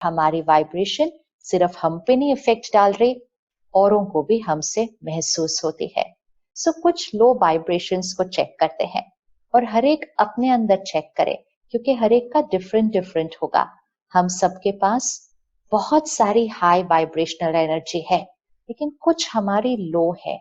हमारी वाइब्रेशन सिर्फ हम पे नहीं इफेक्ट डाल रही, औरों को भी हमसे महसूस होती है। सो कुछ लो वाइब्रेशंस को चेक करते हैं और हर एक अपने अंदर चेक करे, क्योंकि हर एक का डिफरेंट डिफरेंट होगा। हम सबके पास बहुत सारी हाई वाइब्रेशनल एनर्जी है, लेकिन कुछ हमारी लो है।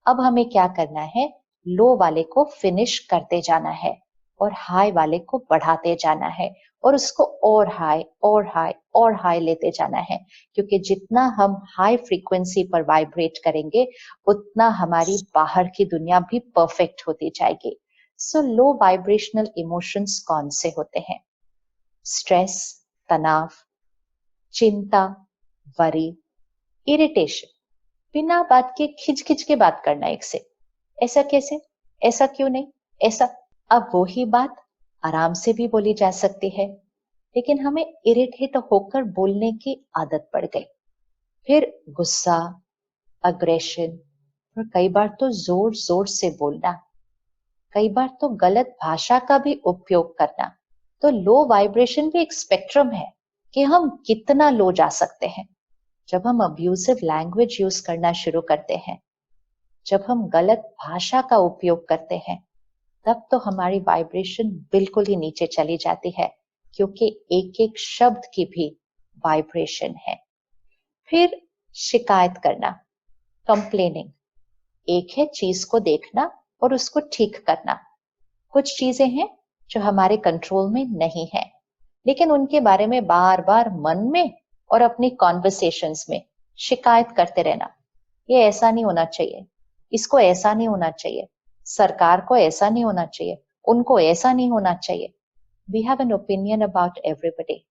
अब हमें क्या करना है, लो वाले को फिनिश करते जाना है और हाई वाले को बढ़ाते जाना है और उसको और हाई और हाई और हाई लेते जाना है, क्योंकि जितना हम हाई फ्रीक्वेंसी पर वाइब्रेट करेंगे उतना हमारी बाहर की दुनिया भी परफेक्ट होती जाएगी। सो लो वाइब्रेशनल इमोशंस कौन से होते हैं? स्ट्रेस, तनाव, चिंता, वरी, इरिटेशन, बिना बात के खिंच खिंच के बात करना एक से, ऐसा कैसे, ऐसा क्यों नहीं, ऐसा। अब वो ही बात आराम से भी बोली जा सकती है, लेकिन हमें इरिटेट होकर बोलने की आदत पड़ गई। फिर गुस्सा, अग्रेशन, और कई बार तो जोर जोर से बोलना, कई बार तो गलत भाषा का भी उपयोग करना। तो लो वाइब्रेशन भी एक स्पेक्ट्रम है कि हम कितना लो जा सकते हैं। जब हम अब्यूसिव लैंग्वेज यूज करना शुरू करते हैं, जब हम गलत भाषा का उपयोग करते हैं, तब तो हमारी वाइब्रेशन बिल्कुल ही नीचे चली जाती है, क्योंकि एक एक शब्द की भी वाइब्रेशन है। फिर शिकायत करना, कंप्लेनिंग। एक है चीज को देखना और उसको ठीक करना। कुछ चीजें हैं जो हमारे कंट्रोल में नहीं है, लेकिन उनके बारे में बार बार मन में और अपनी कॉन्वर्सेशंस में शिकायत करते रहना। ये ऐसा नहीं होना चाहिए, इसको ऐसा नहीं होना चाहिए, सरकार को ऐसा नहीं होना चाहिए, उनको ऐसा नहीं होना चाहिए। We have an opinion about everybody.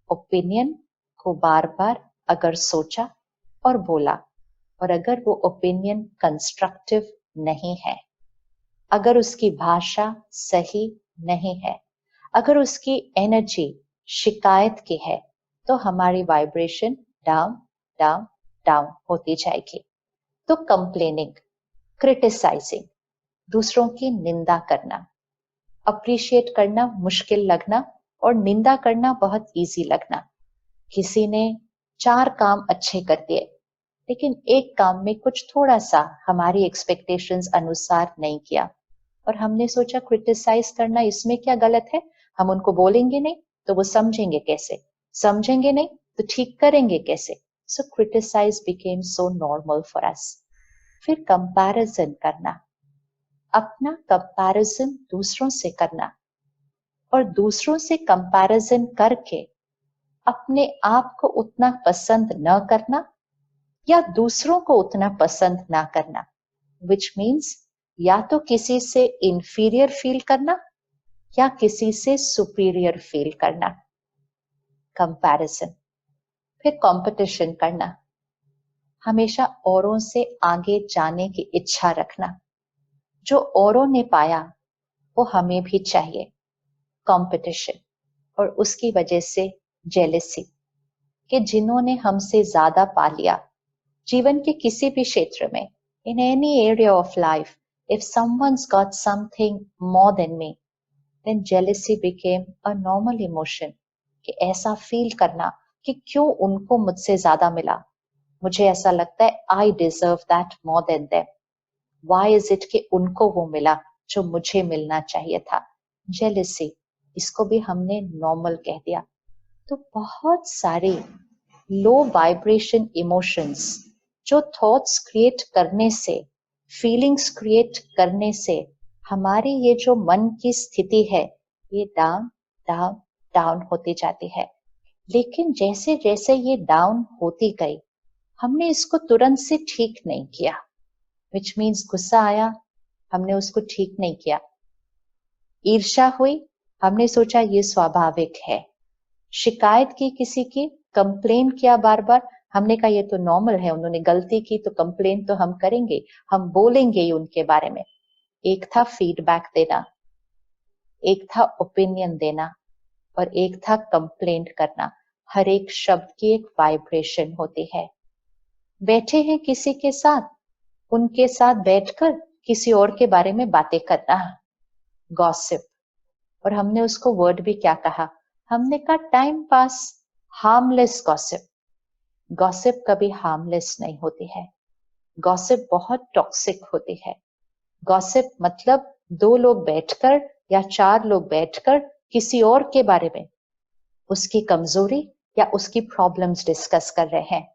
Opinion को बार बार अगर सोचा और बोला, और अगर वो ओपिनियन कंस्ट्रक्टिव नहीं है, अगर उसकी भाषा सही नहीं है, अगर उसकी एनर्जी शिकायत की है, तो हमारी वाइब्रेशन डाउन डाउन डाउन होती जाएगी। तो कंप्लेनिंग, क्रिटिसाइजिंग, दूसरों की निंदा करना, अप्रिशिएट करना मुश्किल लगना और निंदा करना बहुत इजी लगना। किसी ने 4 काम अच्छे कर दिए, लेकिन एक काम में कुछ थोड़ा सा हमारी एक्सपेक्टेशंस अनुसार नहीं किया, और हमने सोचा क्रिटिसाइज करना इसमें क्या गलत है, हम उनको बोलेंगे नहीं तो वो समझेंगे कैसे, समझेंगे नहीं तो ठीक करेंगे कैसे। So criticise became so normal for us. फिर कंपैरिजन करना, अपना कंपैरिजन दूसरों से करना, और दूसरों से कंपैरिजन करके अपने आप को उतना पसंद न करना या दूसरों को उतना पसंद ना करना, विच मीन्स या तो किसी से इंफीरियर फील करना या किसी से सुपीरियर फील करना, कंपैरिजन। फिर कंपटीशन करना, हमेशा औरों से आगे जाने की इच्छा रखना, जो औरों ने पाया वो हमें भी चाहिए, कंपटीशन। और उसकी वजह से जेलेसी, कि जिन्होंने हमसे ज्यादा पा लिया जीवन के किसी भी क्षेत्र में, in any area of life, if someone's got something more than me, then jealousy became a normal emotion। कि ऐसा फील करना कि क्यों उनको मुझसे ज्यादा मिला, मुझे ऐसा लगता है I deserve that more than them। Why is it कि उनको वो मिला जो मुझे मिलना चाहिए था, जेलेसी। इसको भी हमने नॉर्मल कह दिया। तो बहुत सारे लो वाइब्रेशन इमोशंस जो थॉट्स क्रिएट करने से, फीलिंग्स क्रिएट करने से हमारी ये जो मन की स्थिति है ये डाउन डाउन डाउन होती जाती है। लेकिन जैसे जैसे ये डाउन होती गई, हमने इसको तुरंत से ठीक नहीं किया, विच मीन्स गुस्सा आया, हमने उसको ठीक नहीं किया, ईर्ष्या हुई, हमने सोचा ये स्वाभाविक है, शिकायत की किसी की, कंप्लेन किया बार बार, हमने कहा ये तो नॉर्मल है, उन्होंने गलती की तो कंप्लेन तो हम करेंगे, हम बोलेंगे ही उनके बारे में। एक था फीडबैक देना, एक था ओपिनियन देना, और एक था कंप्लेंट करना। हर एक शब्द की एक वाइब्रेशन होती है। बैठे हैं किसी के साथ, उनके साथ बैठकर किसी और के बारे में बातें करना, गॉसिप। और हमने उसको वर्ड भी क्या कहा, हमने कहा time pass, harmless gossip, gossip कभी हार्मलेस नहीं होती है, गॉसिप बहुत टॉक्सिक होती है। गॉसिप मतलब दो लोग बैठकर या चार लोग बैठकर किसी और के बारे में, उसकी कमजोरी या उसकी प्रॉब्लम्स डिस्कस कर रहे हैं।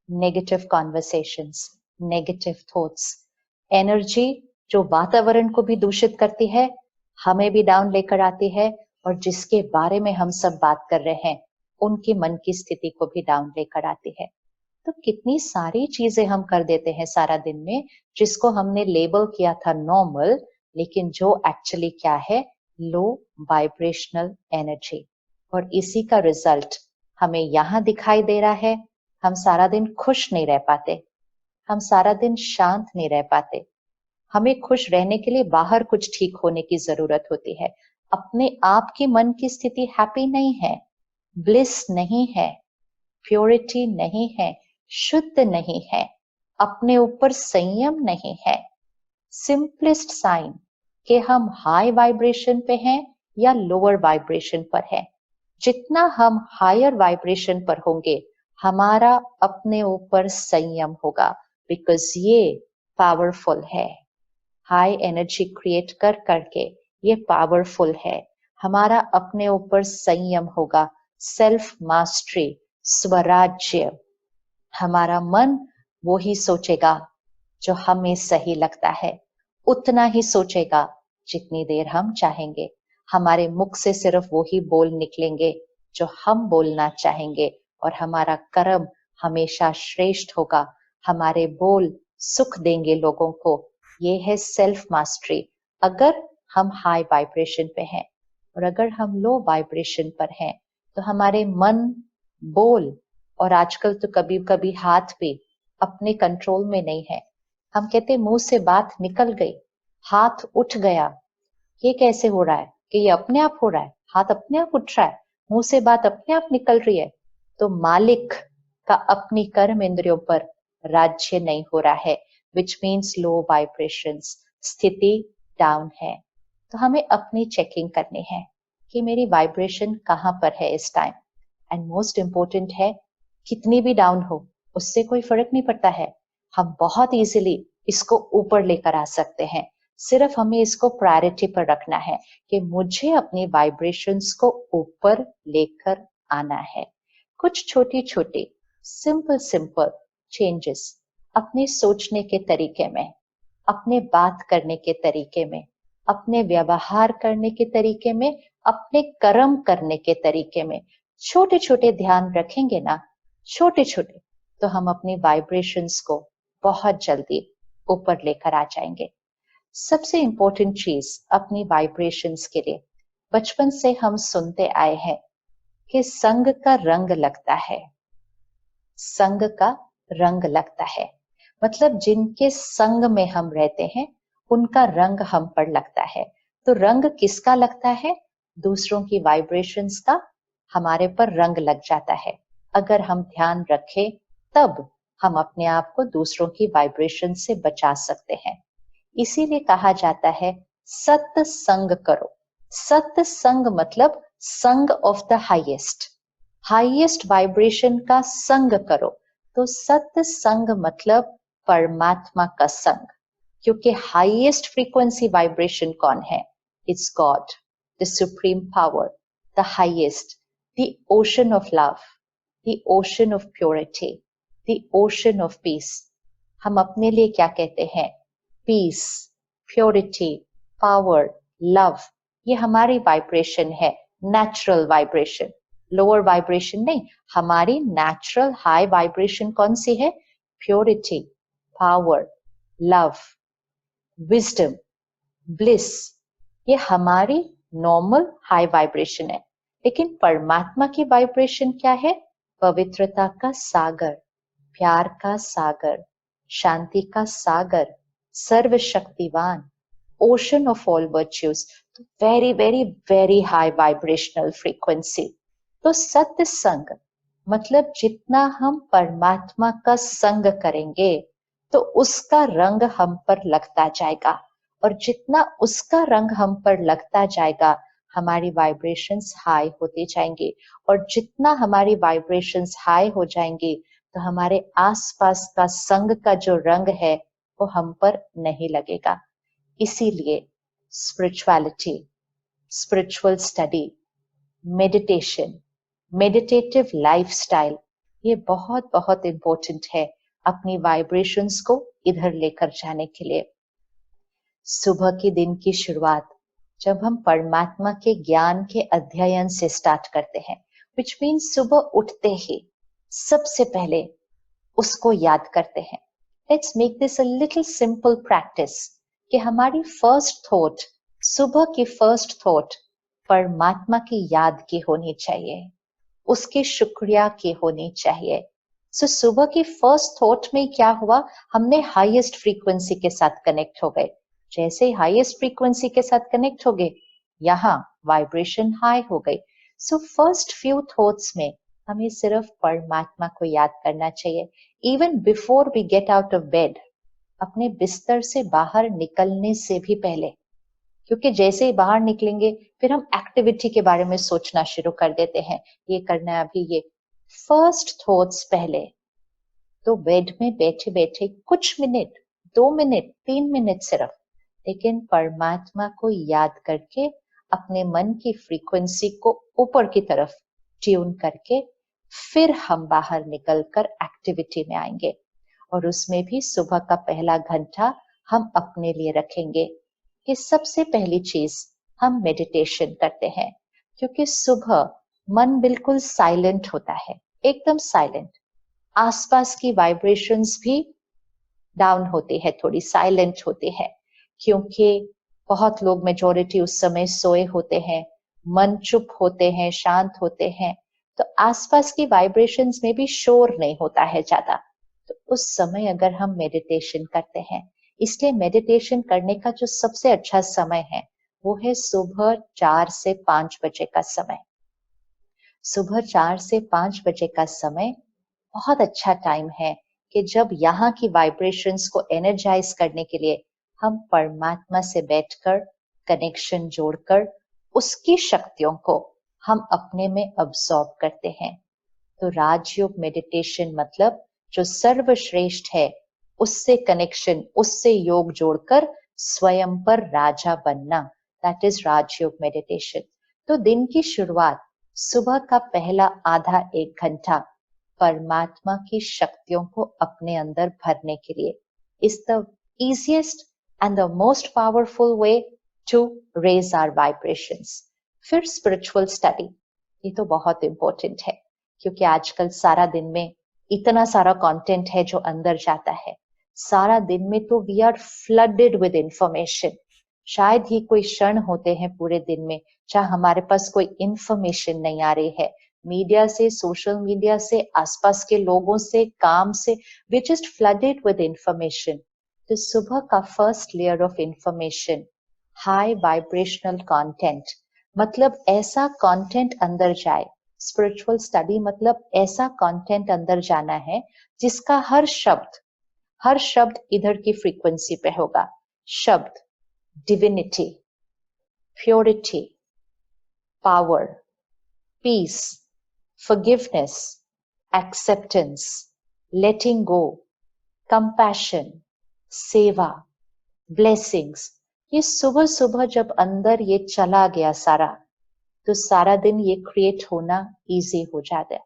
Negative conversations, negative thoughts, energy जो वातावरण को भी दूषित करती है, हमें भी डाउन लेकर आती है, और जिसके बारे में हम सब बात कर रहे हैं उनके मन की स्थिति को भी डाउन लेकर आती है। तो कितनी सारी चीजें हम कर देते हैं सारा दिन में, जिसको हमने लेबल किया था नॉर्मल, लेकिन जो एक्चुअली क्या है, लो वाइब्रेशनल एनर्जी। और इसी का रिजल्ट हमें यहाँ दिखाई दे रहा है। हम सारा दिन खुश नहीं रह पाते, हम सारा दिन शांत नहीं रह पाते। हमें खुश रहने के लिए बाहर कुछ ठीक होने की जरूरत होती है। अपने आप की मन की स्थिति हैप्पी नहीं है, ब्लिस नहीं है, प्योरिटी नहीं है, शुद्ध नहीं है, अपने ऊपर संयम नहीं है। सिंपलेस्ट साइन कि हम हाई वाइब्रेशन पे हैं या लोअर वाइब्रेशन पर हैं। जितना हम हायर वाइब्रेशन पर होंगे, हमारा अपने ऊपर संयम होगा, बिकॉज ये पावरफुल है। हाई एनर्जी क्रिएट कर करके ये पावरफुल है। हमारा अपने ऊपर संयम होगा, सेल्फ मास्टरी, स्वराज्य। हमारा मन वो ही सोचेगा जो हमें सही लगता है, उतना ही सोचेगा जितनी देर हम चाहेंगे। हमारे मुख से सिर्फ वो ही बोल निकलेंगे जो हम बोलना चाहेंगे, और हमारा कर्म हमेशा श्रेष्ठ होगा। हमारे बोल सुख देंगे लोगों को। ये है सेल्फ मास्टरी। अगर हम हाई वाइब्रेशन पे हैं, और अगर हम लो वाइब्रेशन पर हैं, तो हमारे मन, बोल और आजकल तो कभी कभी हाथ भी अपने कंट्रोल में नहीं है। हम कहते मुंह से बात निकल गई, हाथ उठ गया। ये कैसे हो रहा है कि ये अपने आप हो रहा है, हाथ अपने आप उठ रहा है, मुंह से बात अपने आप निकल रही है। तो मालिक का अपनी कर्म इंद्रियों पर राज्य नहीं हो रहा है, विच मीन्स लो वाइब्रेशंस, स्थिति डाउन है। तो हमें अपनी चेकिंग करनी है कि मेरी वाइब्रेशन कहाँ पर है इस टाइम। एंड मोस्ट इंपॉर्टेंट है, कितनी भी डाउन हो उससे कोई फर्क नहीं पड़ता है। हम बहुत इजीली इसको ऊपर लेकर आ सकते हैं। सिर्फ हमें इसको प्रायोरिटी पर रखना है कि मुझे अपनी वाइब्रेशंस को ऊपर लेकर आना है। कुछ छोटी छोटी सिंपल सिंपल चेंजेस अपने सोचने के तरीके में, अपने बात करने के तरीके में, अपने व्यवहार करने के तरीके में, अपने कर्म करने के तरीके में छोटे छोटे ध्यान रखेंगे ना, छोटे छोटे, तो हम अपनी वाइब्रेशंस को बहुत जल्दी ऊपर लेकर आ जाएंगे। सबसे इंपॉर्टेंट चीज अपनी वाइब्रेशंस के लिए, बचपन से हम सुनते आए हैं कि संग का रंग लगता है, संग का रंग लगता है। मतलब जिनके संग में हम रहते हैं उनका रंग हम पर लगता है। तो रंग किसका लगता है? दूसरों की वाइब्रेशंस का हमारे पर रंग लग जाता है। अगर हम ध्यान रखें तब हम अपने आप को दूसरों की वाइब्रेशन से बचा सकते हैं। इसीलिए कहा जाता है सत्संग करो। सत्संग मतलब संग of the highest, highest vibration का संग करो। तो सत्संग मतलब परमात्मा का संग, क्योंकि हाईएस्ट फ्रीक्वेंसी वाइब्रेशन कौन है? It's God, the supreme power, the highest, the ocean of love, the ocean of purity, the ocean of peace. हम अपने लिए क्या कहते हैं? Peace, purity, power, love. ये हमारी वाइब्रेशन है, नेचुरल वाइब्रेशन, लोअर वाइब्रेशन नहीं। हमारी नेचुरल हाई वाइब्रेशन कौन सी है? Purity, power, love, wisdom, bliss. ये हमारी नॉर्मल हाई वाइब्रेशन है। लेकिन परमात्मा की वाइब्रेशन क्या है? पवित्रता का सागर, प्यार का सागर, शांति का सागर, सर्वशक्तिवान, ओशन ऑफ ऑल वर्च्यूज। तो very very very high vibrational frequency. तो सत्संग मतलब जितना हम परमात्मा का संग करेंगे तो उसका रंग हम पर लगता जाएगा, और जितना उसका रंग हम पर लगता जाएगा हमारी वाइब्रेशंस हाई होते जाएंगे, और जितना हमारी वाइब्रेशंस हाई हो जाएंगे तो हमारे आसपास का संग का जो रंग है वो हम पर नहीं लगेगा। इसीलिए spirituality, spiritual study, meditation, meditative lifestyle, ये बहुत बहुत इंपॉर्टेंट है अपनी वाइब्रेशंस को इधर लेकर जाने के लिए। सुबह के दिन की शुरुआत जब हम परमात्मा के ज्ञान के अध्ययन से स्टार्ट करते हैं, which means सुबह उठते ही सबसे पहले उसको याद करते हैं। Let's make this a little simple practice कि हमारी फर्स्ट थॉट, सुबह की फर्स्ट थॉट परमात्मा की याद की होनी चाहिए, उसके शुक्रिया की होनी चाहिए। सो सुबह की फर्स्ट थॉट में क्या हुआ, हमने हाईएस्ट फ्रीक्वेंसी के साथ कनेक्ट हो गए। जैसे हाईएस्ट फ्रीक्वेंसी के साथ कनेक्ट हो गए, यहाँ वाइब्रेशन हाई हो गई। सो फर्स्ट फ्यू थॉट्स में हमें सिर्फ परमात्मा को याद करना चाहिए। Even before we get out of bed, अपने बिस्तर से बाहर निकलने से भी पहले, क्योंकि जैसे ही बाहर निकलेंगे फिर हम एक्टिविटी के बारे में सोचना शुरू कर देते हैं, ये करना है अभी ये। फर्स्ट थॉट्स पहले, तो बेड में बैठे बैठे कुछ मिनट, 2 मिनट, 3 मिनट सिर्फ, लेकिन परमात्मा को याद करके अपने मन की फ्रीक्वेंसी को ऊपर की तरफ ट्यून करके फिर हम बाहर निकलकर एक्टिविटी में आएंगे। और उसमें भी सुबह का पहला घंटा हम अपने लिए रखेंगे कि सबसे पहली चीज हम मेडिटेशन करते हैं, क्योंकि सुबह मन बिल्कुल साइलेंट होता है, एकदम साइलेंट। आसपास की वाइब्रेशंस भी डाउन होती है, थोड़ी साइलेंट होती है, क्योंकि बहुत लोग, मेजॉरिटी उस समय सोए होते हैं, मन चुप होते हैं, शांत होते हैं, तो आसपास की वाइब्रेशंस में भी शोर नहीं होता है ज्यादा। तो उस समय अगर हम मेडिटेशन करते हैं, इसलिए मेडिटेशन करने का जो सबसे अच्छा समय है वो है सुबह 4 से 5 बजे का समय। सुबह 4 से 5 बजे का समय बहुत अच्छा टाइम है कि जब यहाँ की वाइब्रेशंस को एनर्जाइज करने के लिए हम परमात्मा से बैठकर कनेक्शन जोड़कर उसकी शक्तियों को हम अपने में अब्सॉर्ब करते हैं। तो राजयोग मेडिटेशन मतलब जो सर्वश्रेष्ठ है उससे कनेक्शन, उससे योग जोड़कर स्वयं पर राजा बनना, दैट इज राजयोग मेडिटेशन। तो दिन की शुरुआत, सुबह का पहला आधा 1 घंटा परमात्मा की शक्तियों को अपने अंदर भरने के लिए is the easiest and the most powerful way to raise our vibrations. फिर स्पिरिचुअल स्टडी, ये तो बहुत इंपॉर्टेंट है, क्योंकि आजकल सारा दिन में इतना सारा कंटेंट है जो अंदर जाता है। सारा दिन में तो we are flooded with information. शायद ही कोई क्षण होते हैं पूरे दिन में जहाँ हमारे पास कोई इंफॉर्मेशन नहीं आ रही है, मीडिया से, सोशल मीडिया से, आसपास के लोगों से, काम से, we just flooded with information. तो सुबह का first layer of information, high vibrational content, मतलब ऐसा कंटेंट अंदर जाए। स्पिरिचुअल स्टडी मतलब ऐसा कंटेंट अंदर जाना है जिसका हर शब्द इधर की फ्रीक्वेंसी पे होगा। शब्द divinity, purity, power, peace, forgiveness, acceptance, letting go, compassion, सेवा, blessings, ये सुबह सुबह जब अंदर ये चला गया सारा, तो सारा दिन ये क्रिएट होना इजी हो जाता है।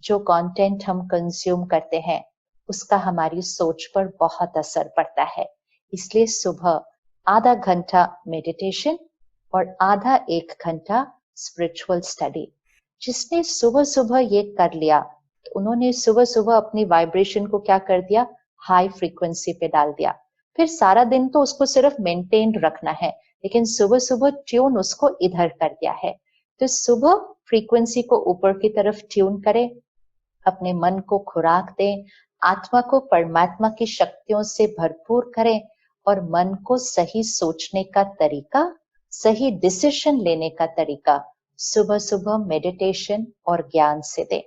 जो कंटेंट हम कंज्यूम करते हैं उसका हमारी सोच पर बहुत असर पड़ता है। इसलिए सुबह आधा घंटा मेडिटेशन और आधा 1 घंटा स्पिरिचुअल स्टडी। जिसने सुबह सुबह ये कर लिया, तो उन्होंने सुबह सुबह अपनी वाइब्रेशन को क्या कर दिया, हाई फ्रीक्वेंसी पे डाल दिया। फिर सारा दिन तो उसको सिर्फ मेंटेन रखना है, लेकिन सुबह सुबह ट्यून उसको इधर कर दिया है। तो सुबह फ्रीक्वेंसी को ऊपर की तरफ ट्यून करें, अपने मन को खुराक दें, आत्मा को परमात्मा की शक्तियों से भरपूर करें और मन को सही सोचने का तरीका, सही डिसीजन लेने का तरीका सुबह सुबह मेडिटेशन और ज्ञान से दे।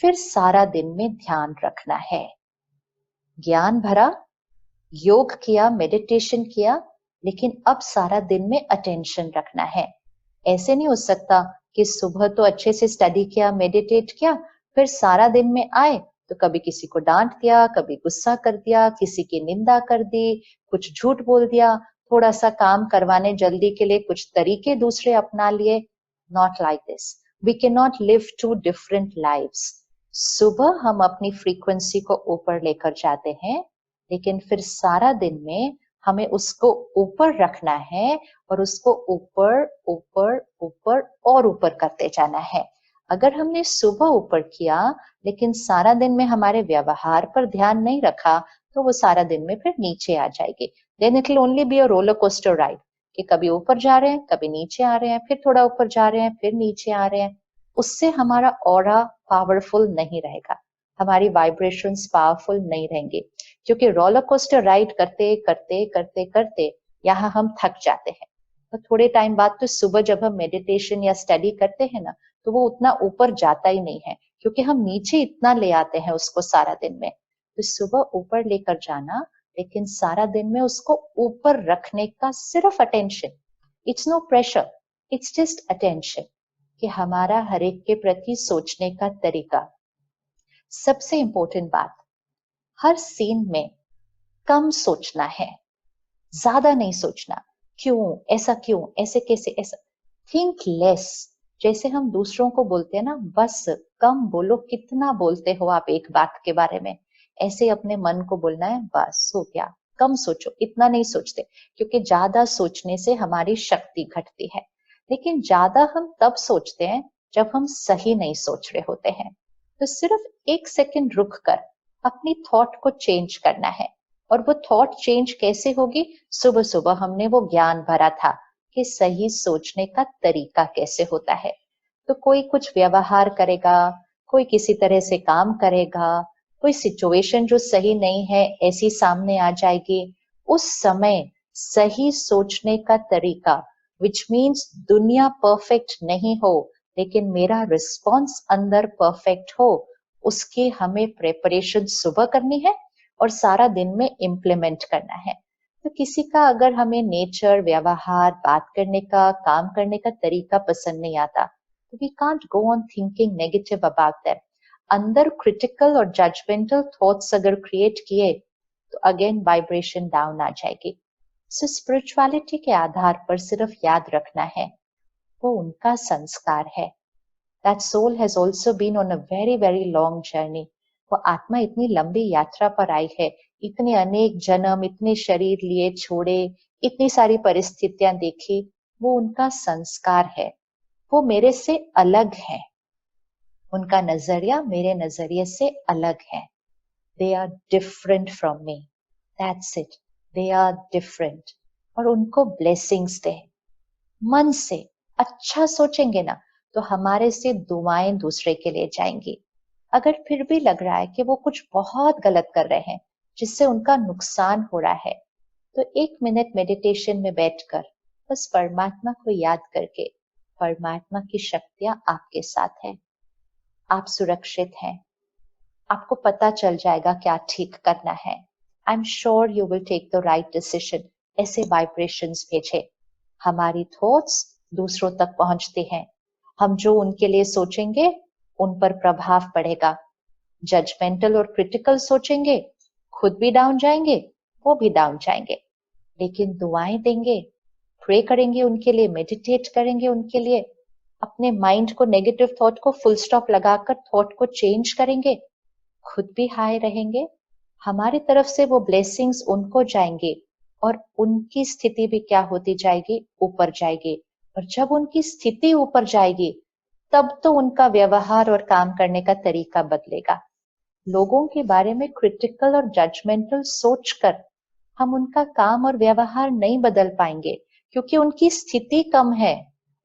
फिर सारा दिन में ध्यान रखना है। ज्ञान भरा, योग किया, मेडिटेशन किया, लेकिन अब सारा दिन में अटेंशन रखना है ऐसे नहीं हो सकता कि सुबह तो अच्छे से स्टडी किया, मेडिटेट किया, फिर सारा दिन में आए तो कभी किसी को डांट दिया, कभी गुस्सा कर दिया, किसी की निंदा कर दी, कुछ झूठ बोल दिया, थोड़ा सा काम करवाने जल्दी के लिए कुछ तरीके दूसरे अपना लिए। Not like this, we can not live two different lives. सुबह हम अपनी फ्रीक्वेंसी को ऊपर लेकर जाते हैं, लेकिन फिर सारा दिन में हमें उसको ऊपर रखना है और उसको ऊपर ऊपर ऊपर और ऊपर करते जाना है। अगर हमने सुबह ऊपर किया लेकिन सारा दिन में हमारे व्यवहार पर ध्यान नहीं रखा, तो वो सारा दिन में फिर नीचे आ जाएगी। Then it will only be a roller coaster ride, कि कभी ऊपर जा रहे हैं, कभी नीचे आ रहे हैं, फिर थोड़ा ऊपर जा रहे हैं, फिर नीचे आ रहे हैं। उससे हमारा ऑरा पावरफुल नहीं रहेगा, हमारी वाइब्रेशंस पावरफुल नहीं रहेंगे, क्योंकि रोलर कोस्टर राइड करते करते करते करते यहाँ हम थक जाते हैं। तो थोड़े टाइम बाद तो सुबह जब हम मेडिटेशन या स्टडी करते हैं ना, तो वो उतना ऊपर जाता ही नहीं है, क्योंकि हम नीचे इतना ले आते हैं उसको सारा दिन में। तो सुबह ऊपर लेकर जाना, लेकिन सारा दिन में उसको ऊपर रखने का सिर्फ attention. It's no pressure, it's just attention, कि हमारा हर एक के प्रति सोचने का तरीका। सबसे इंपॉर्टेंट बात, हर सीन में कम सोचना है, ज्यादा नहीं सोचना। क्यों ऐसा, क्यों ऐसे, कैसे ऐसा। Think less. जैसे हम दूसरों को बोलते हैं ना, बस कम बोलो, कितना बोलते हो आप एक बात के बारे में, ऐसे अपने मन को बोलना है, बस हो गया, कम सोचो, इतना नहीं सोचते। क्योंकि ज्यादा सोचने से हमारी शक्ति घटती है। लेकिन ज्यादा हम तब सोचते हैं जब हम सही नहीं सोच रहे होते हैं। तो सिर्फ एक सेकंड रुक कर अपनी थॉट को चेंज करना है। और वो थॉट चेंज कैसे होगी? सुबह सुबह हमने वो ज्ञान भरा था कि सही सोचने का तरीका कैसे होता है। तो कोई कुछ व्यवहार करेगा, कोई किसी तरह से काम करेगा, कोई सिचुएशन जो सही नहीं है ऐसी सामने आ जाएगी, उस समय सही सोचने का तरीका, विच मीन्स दुनिया परफेक्ट नहीं हो लेकिन मेरा रिस्पॉन्स अंदर परफेक्ट हो, उसकी हमें प्रेपरेशन सुबह करनी है और सारा दिन में इम्प्लीमेंट करना है। तो किसी का अगर हमें नेचर, व्यवहार, बात करने का, काम करने का तरीका पसंद नहीं आता, तो we can't go on thinking negative about that. अंदर क्रिटिकल और जजमेंटल थॉट्स अगर क्रिएट किए तो अगेन वाइब्रेशन डाउन आ जाएगी। सो स्पिरिचुअलिटी के आधार पर सिर्फ याद रखना है, वो उनका संस्कार है। That soul has also been on a very very long journey. वो आत्मा इतनी लंबी यात्रा पर आई है, इतने अनेक जन्म, इतने शरीर लिए छोड़े, इतनी सारी परिस्थितियां देखी, वो उनका संस्कार है। वो मेरे से अलग है, उनका नजरिया मेरे नजरिए से अलग है। They are different from me, that's it, they are different. और उनको ब्लेसिंग्स दे। मन से अच्छा सोचेंगे ना, तो हमारे से दुआएं दूसरे के लिए जाएंगी। अगर फिर भी लग रहा है कि वो कुछ बहुत गलत कर रहे हैं जिससे उनका नुकसान हो रहा है, तो 1 मिनट मेडिटेशन में बैठकर बस परमात्मा को याद करके, परमात्मा की शक्तियां आपके साथ है, आप सुरक्षित हैं, आपको पता चल जाएगा क्या ठीक करना है। I am sure you will take the right decision. ऐसे वाइब्रेशंस भेजे। हमारी थॉट्स दूसरों तक पहुंचती हैं। हम जो उनके लिए सोचेंगे उन पर प्रभाव पड़ेगा। जजमेंटल और क्रिटिकल सोचेंगे, खुद भी डाउन जाएंगे, वो भी डाउन जाएंगे। लेकिन दुआएं देंगे, प्रे करेंगे उनके लिए, मेडिटेट करेंगे उनके लिए, अपने माइंड को, नेगेटिव थॉट को फुल स्टॉप लगाकर थॉट को चेंज करेंगे, खुद भी हाई रहेंगे, हमारी तरफ से वो ब्लेसिंग्स उनको जाएंगे और उनकी स्थिति भी क्या होती जाएगी? ऊपर जाएगी। और जब उनकी स्थिति ऊपर जाएगी, तब तो उनका व्यवहार और काम करने का तरीका बदलेगा। लोगों के बारे में क्रिटिकल और जजमेंटल सोचकर हम उनका काम और व्यवहार नहीं बदल पाएंगे, क्योंकि उनकी स्थिति कम है,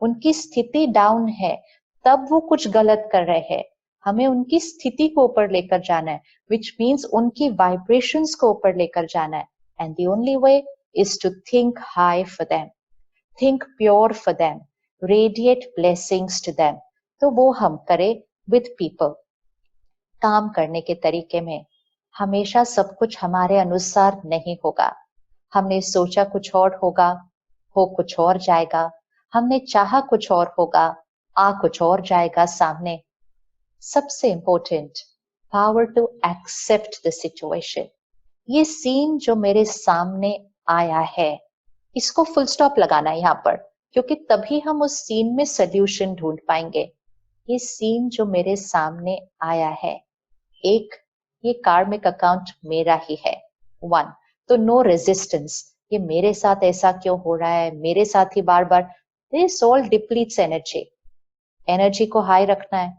उनकी स्थिति डाउन है, तब वो कुछ गलत कर रहे हैं। हमें उनकी स्थिति को ऊपर लेकर जाना है, विच मीन्स उनकी वाइब्रेशंस को ऊपर लेकर जाना है। And the only way is to think high for them, think pure for them, radiate blessings to them. तो वो हम करें विद पीपल। काम करने के तरीके में हमेशा सब कुछ हमारे अनुसार नहीं होगा। हमने सोचा कुछ और होगा, हो कुछ और जाएगा। हमने चाहा कुछ और होगा, आ कुछ और जाएगा सामने। सबसे important, power to accept the situation. ये सीन जो मेरे सामने आया है, इसको फुल स्टॉप लगाना है यहाँ पर, क्योंकि तभी हम उस सीन में सोल्यूशन ढूंढ पाएंगे। ये सीन जो मेरे सामने आया है, एक, ये कार्मिक अकाउंट मेरा ही है, वन। तो नो रेजिस्टेंस, ये मेरे साथ ऐसा क्यों हो रहा है, मेरे साथ ही बार बार, दिस ऑल डिप्लीट्स एनर्जी। एनर्जी को हाई रखना है।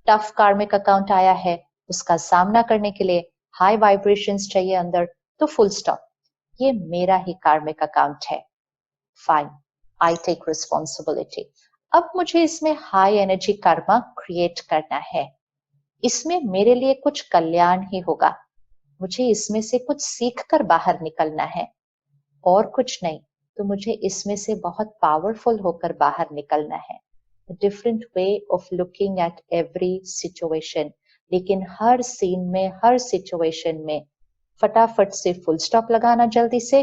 टफ कार्मिक अकाउंट आया है, उसका सामना करने के लिए हाई वाइब्रेशंस चाहिए अंदर, तो फुल स्टॉप, ये मेरा ही कार्मिक अकाउंट है, फाइन, आई टेक रिस्पॉन्सिबिलिटी। अब मुझे इसमें हाई एनर्जी कर्मा क्रिएट करना है, इसमें मेरे लिए कुछ कल्याण ही होगा, मुझे इसमें से कुछ सीख कर बाहर निकलना है और कुछ नहीं। तो मुझे इसमें से बहुत पावरफुल होकर बाहर निकलना है। Different way of looking at every situation, लेकिन हर सीन में, हर सिचुएशन में फटाफट से फुल स्टॉप लगाना, जल्दी से,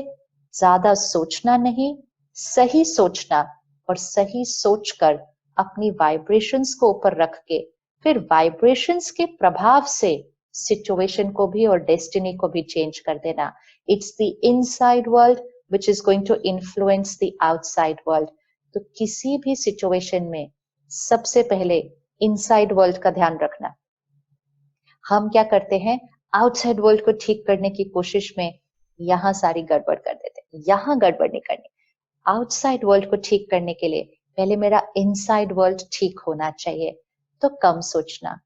ज्यादा सोचना नहीं, सही सोचना, और सही सोचकर अपनी वाइब्रेशंस को ऊपर रख के फिर वाइब्रेशंस के प्रभाव से सिचुएशन को भी और डेस्टिनी को भी चेंज कर देना। It's the inside world which is going to influence the outside world. तो किसी भी सिचुएशन में सबसे पहले इनसाइड वर्ल्ड का ध्यान रखना। हम क्या करते हैं, आउटसाइड वर्ल्ड को ठीक करने की कोशिश में यहाँ सारी गड़बड़ कर देते हैं। यहाँ गड़बड़ नहीं करनी, आउटसाइड वर्ल्ड को ठीक करने के लिए पहले मेरा इनसाइड वर्ल्ड ठीक होना चाहिए। तो कम सोचना,